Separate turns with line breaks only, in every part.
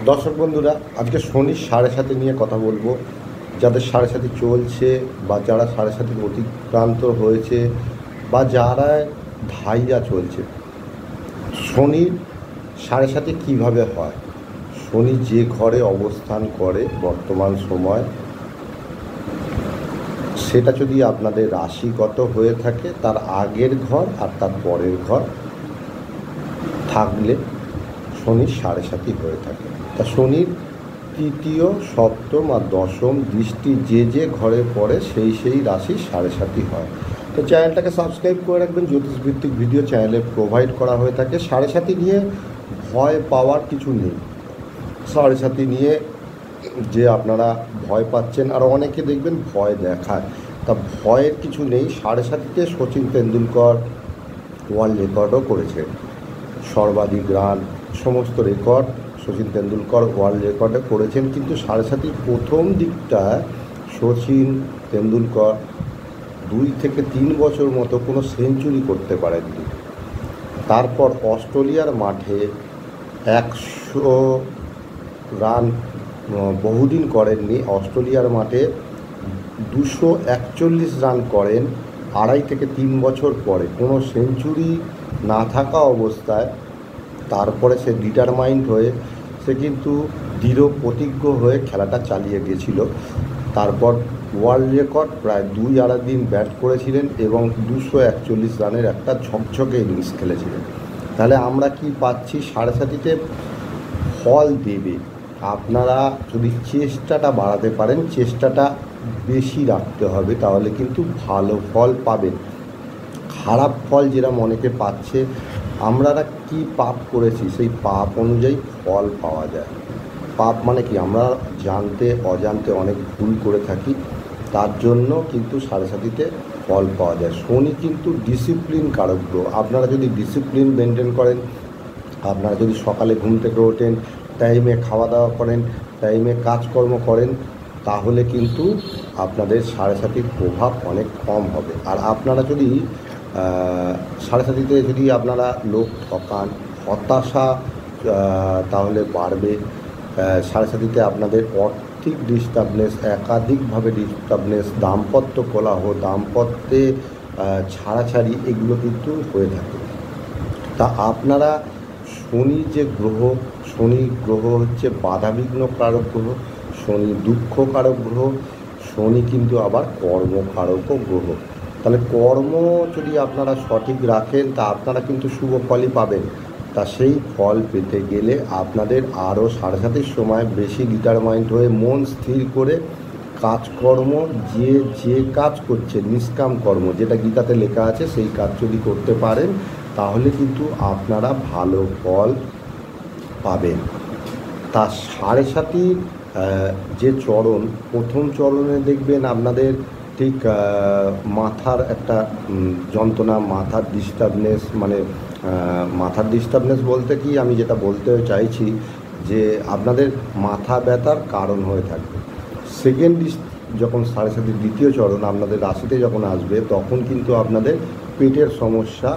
দর্শক বন্ধুরা, আজকে শনির সাড়ে সাথে নিয়ে কথা বলবো। যাদের সাড়ে সাথে চলছে বা যারা সাড়ে সাথে অতিক্রান্ত হয়েছে বা যারা ধাইয়া চলছে, শনির সাড়ে সাথে কীভাবে হয়, শনি যে ঘরে অবস্থান করে বর্তমান সময়, সেটা যদি আপনাদের রাশিগত হয়ে থাকে, তার আগের ঘর আর তার পরের ঘর থাকলে শনির সাড়ে সাতি হয়ে থাকে। তা শনির তৃতীয়, সপ্তম আর দশম দৃষ্টি যে যে ঘরে পড়ে সেই রাশির সাড়ে সাতি হয়। তো চ্যানেলটাকে সাবস্ক্রাইব করে রাখবেন। জ্যোতিষভিত্তিক ভিডিও চ্যানেলে প্রোভাইড করা হয়ে থাকে। সাড়ে সাতি নিয়ে ভয় পাওয়ার কিছু নেই। সাড়ে সাতি নিয়ে যে আপনারা ভয় পাচ্ছেন, আর অনেকে দেখবেন ভয় দেখায়, তা ভয়ের কিছু নেই। সাড়ে সাতিতে সচিন তেন্ডুলকর ওয়ার্ল্ড রেকর্ডও করেছে, সর্বাধিক রান সমস্ত রেকর্ড সচিন তেন্ডুলকর ওয়ার্ল্ড রেকর্ডে করেছেন। কিন্তু সাড়ে সাতির প্রথম দিকটা সচিন তেন্ডুলকর 2 থেকে 3 বছর মতো কোনো সেঞ্চুরি করতে পারেননি। তারপর অস্ট্রেলিয়ার মাঠে 100 রান বহুদিন করেননি। অস্ট্রেলিয়ার মাঠে 241 রান করেন 2.5 থেকে 3 বছর পরে, কোনো সেঞ্চুরি না থাকা অবস্থায়। তারপরে সে ডিটারমাইন্ড হয়ে, সে কিন্তু দৃঢ় প্রতিজ্ঞ হয়ে খেলাটা চালিয়ে গেছিল। তারপর ওয়ার্ল্ড রেকর্ড প্রায় 2-2.5 দিন ব্যাট করেছিলেন এবং 241 রানের একটা ঝকঝকে ইনিংস খেলেছিলেন। তাহলে আমরা কি পাচ্ছি, সাড়ে সাতিতে ফল দেবে। আপনারা যদি চেষ্টাটা বাড়াতে পারেন, চেষ্টাটা বেশি রাখতে হবে, তাহলে কিন্তু ভালো ফল পাবেন। খারাপ ফল যেরকম অনেকে পাচ্ছে, আমরা কি পাপ করেছি সেই পাপ অনুযায়ী ফল পাওয়া যায়। পাপ মানে কি, আমরা জানতে অজান্তে অনেক ভুল করে থাকি, তার জন্য কিন্তু সাড়ে সাতিতে ফল পাওয়া যায়। শনি কিন্তু ডিসিপ্লিন কারক গ্রহ। আপনারা যদি ডিসিপ্লিন মেনটেন করেন, আপনারা যদি সকালে ঘুম থেকে ওঠেন, টাইমে খাওয়া দাওয়া করেন, টাইমে কাজকর্ম করেন, তাহলে কিন্তু আপনাদের সাড়ে সাতির প্রভাব অনেক কম হবে। আর আপনারা যদি সাড়ে সাতিতে যদি আপনারা লোক ঠকান, হতাশা তাহলে বাড়বে। সাড়ে সাতিতে আপনাদের আর্থিক ডিস্টার্বনেস, একাধিকভাবে ডিস্টার্বনেস, দাম্পত্য কলহ, দাম্পত্যে ছাড়াছাড়ি, এগুলো কিন্তু হয়ে থাকে। তা আপনারা শনি যে গ্রহ, শনি গ্রহ হচ্ছে বাধাবিঘ্ন কারক গ্রহ, শনি দুঃখ কারক গ্রহ, শনি কিন্তু আবার কর্মকারকও গ্রহ। তাহলে কর্ম যদি আপনারা সঠিক রাখেন, তা আপনারা কিন্তু শুভ ফলই পাবেন। তা সেই ফল পেতে গেলে আপনাদের আরও সাড়ে সাতির সময় বেশি ডিটারমাইন্ড হয়ে, মন স্থির করে কাজকর্ম, যে কাজ করছে নিষ্কাম কর্ম, যেটা গীতাতে লেখা আছে, সেই কাজ যদি করতে পারেন, তাহলে কিন্তু আপনারা ভালো ফল পাবেন। তা সাড়ে সাতির যে চরণ, প্রথম চরণে দেখবেন আপনাদের ঠিক মাথার একটা যন্ত্রণা, মাথার ডিস্টার্বনেস, মানে মাথার ডিস্টার্বনেস বলতে কি, আমি যেটা বলতে চাইছি যে আপনাদের মাথা ব্যথার কারণ হয়ে থাকবে। সেকেন্ড যখন সাড়ে সাতির দ্বিতীয় চরণ আপনাদের রাশিতে যখন আসবে, তখন কিন্তু আপনাদের পেটের সমস্যা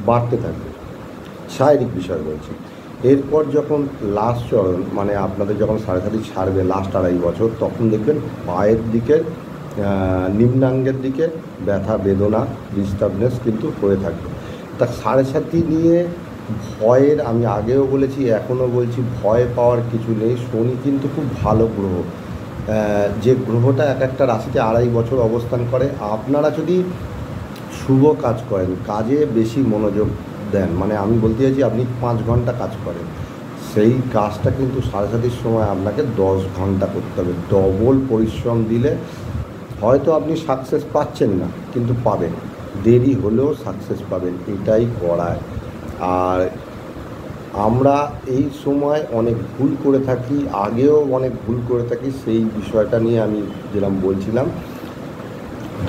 বাড়তে থাকবে, শারীরিক বিষয় বলছি। এরপর যখন লাস্ট চরণ, মানে আপনাদের যখন সাড়ে সাতি ছাড়বে লাস্ট 2.5 বছর, তখন দেখবেন পায়ের দিকে, নিম্নাঙ্গের দিকে ব্যথা বেদনা, ডিস্টার্বনেস কিন্তু হয়ে থাকবে। তা সাড়ে সাতি নিয়ে ভয়ের, আমি আগেও বলেছি এখনও বলছি, ভয় পাওয়ার কিছু নেই। শনি কিন্তু খুব ভালো গ্রহ, যে গ্রহটা এক একটা রাশিতে 2.5 বছর অবস্থান করে। আপনারা যদি শুভ কাজ করেন, কাজে বেশি মনোযোগ দেন, মানে আমি বলতে চাইছি আপনি 5 ঘন্টা কাজ করেন, সেই কাজটা কিন্তু সাড়ে সাতির সময় আপনাকে 10 ঘন্টা করতে হবে। ডবল পরিশ্রম দিলে হয়তো আপনি সাকসেস পাচ্ছেন না, কিন্তু পাবেন, দেরি হলেও সাকসেস পাবেন, এটাই করায়। আর আমরা এই সময় অনেক ভুল করে থাকি, আগেও অনেক ভুল করে থাকি, সেই বিষয়টা নিয়ে আমি যেরকম বলছিলাম।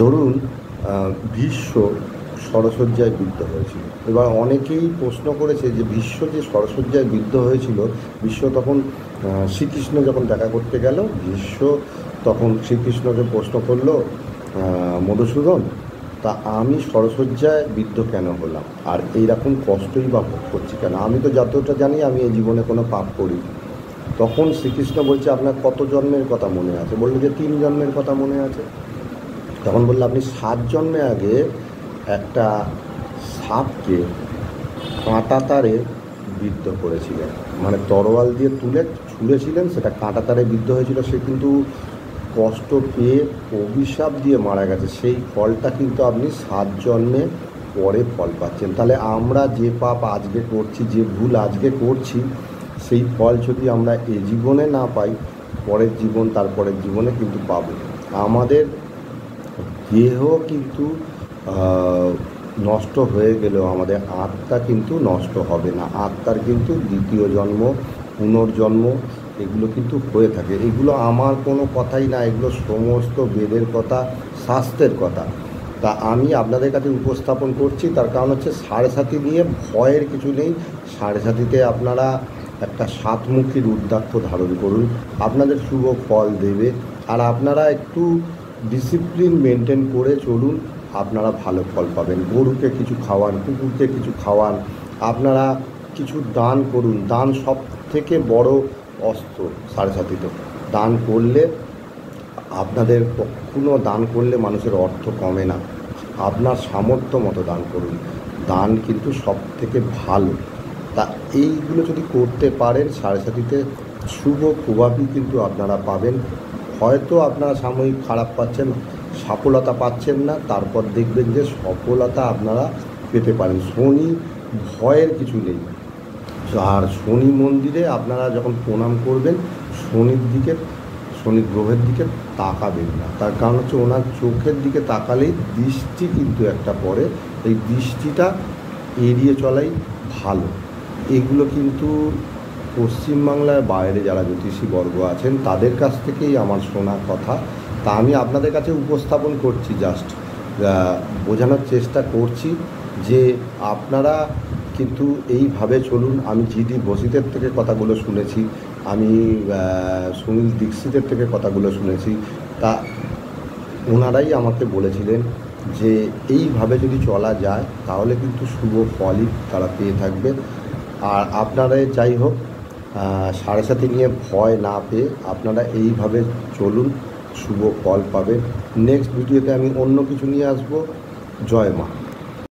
ধরুন ভীষ্ম ষড়শয্যায় বিদ্ধ হয়েছিল। এবার অনেকেই প্রশ্ন করেছে যে ভীষ্ম যে ষড়শয্যায় বিদ্ধ হয়েছিল, ভীষ্ম তখন শ্রীকৃষ্ণ যখন দেখা করতে গেল, ভীষ্ম তখন শ্রীকৃষ্ণকে প্রশ্ন করলো, মধুসূদন, তা আমি ষড়শয্যায় বিদ্ধ কেন হলাম, আর এইরকম কষ্টই বা ভোগ করছি কেন? আমি তো যতটা জানি আমি এই জীবনে কোনো পাপ করি। তখন শ্রীকৃষ্ণ বলছে আপনার কত জন্মের কথা মনে আছে? বললো যে 3 জন্মের কথা মনে আছে। তখন বললো আপনি 7 জন্মে আগে একটা সাপকে কাঁটা তারে বিদ্ধ করেছিলেন, মানে তরোয়াল দিয়ে তুলে ছুঁড়েছিলেন, সেটা কাঁটা তারে বিদ্ধ হয়েছিল। সে কিন্তু কষ্ট পেয়ে অভিশাপ দিয়ে মারা গেছে। সেই ফলটা কিন্তু আপনি 7 জন্মে পরে ফল পাচ্ছেন। তাহলে আমরা যে পাপ আজকে করছি, যে ভুল আজকে করছি, সেই ফল যদি আমরা এ জীবনে না পাই, পরের জীবন, তারপরের জীবনে কিন্তু পাবো। আমাদের দেহ কিন্তু নষ্ট হয়ে গেলেও আমাদের আত্মা কিন্তু নষ্ট হবে না। আত্মার কিন্তু দ্বিতীয় জন্ম, পুনর্জন্ম এগুলো কিন্তু হয়ে থাকে। এগুলো আমার কোনো কথাই না, এগুলো সমস্ত বেদের কথা, শাস্ত্রের কথা। তা আমি আপনাদের কাছে উপস্থাপন করছি, তার কারণ হচ্ছে সাড়ে সাথী নিয়ে ভয়ের কিছু নেই। সাড়ে সাথীতে আপনারা একটা 7মুখী রুদ্রাক্ষ ধারণ করুন, আপনাদের শুভ ফল দেবে। আর আপনারা একটু ডিসিপ্লিন মেনটেন করে চলুন, আপনারা ভালো ফল পাবেন। গরুকে কিছু খাওয়ান, কুকুরকে কিছু খাওয়ান, আপনারা কিছু দান করুন। দান সব থেকে বড় অস্ত্র সাড়ে সাথীতে। দান করলে আপনাদের, কখনো দান করলে মানুষের অর্থ কমে না। আপনার সামর্থ্য মতো দান করুন, দান কিন্তু সব থেকে ভালো। তা এইগুলো যদি করতে পারেন, সাড়ে সাথীতে শুভ প্রভাবই কিন্তু আপনারা পাবেন। হয়তো আপনারা সাময়িক খারাপ পাচ্ছেন, সফলতা পাচ্ছেন না, তারপর দেখবেন যে সফলতা আপনারা পেতে পারেন। শনি ভয়ের কিছু নেই। আর শনি মন্দিরে আপনারা যখন প্রণাম করবেন, শনির দিকে, শনি গ্রহের দিকে তাকাবেন না। তার কারণ হচ্ছে ওনার চোখের দিকে তাকালেই দৃষ্টি কিন্তু একটা পড়ে, এই দৃষ্টিটা এড়িয়ে চলাই ভালো। এগুলো কিন্তু পশ্চিমবাংলার বাইরে যারা জ্যোতিষীবর্গ আছেন তাদের কাছ থেকেই আমার শোনা কথা। তা আমি আপনাদের কাছে উপস্থাপন করছি, জাস্ট বোঝানোর চেষ্টা করছি যে আপনারা কিন্তু এইভাবে চলুন। আমি জিডি বসিতের থেকে কথাগুলো শুনেছি, আমি সুনীল দীক্ষিতের থেকে কথাগুলো শুনেছি। তা ওনারাই আমাকে বলেছিলেন যে এইভাবে যদি চলা যায় তাহলে কিন্তু শুভ ফলই তারা পেয়ে থাকবে। আর আপনারা যাই হোক, সাড়ে সাথী নিয়ে ভয় না পেয়ে আপনারা এইভাবে চলুন, শুভ ফল পাবেন। নেক্সট ভিডিওতে আমি অন্য কিছু নিয়ে আসবো। জয় মা।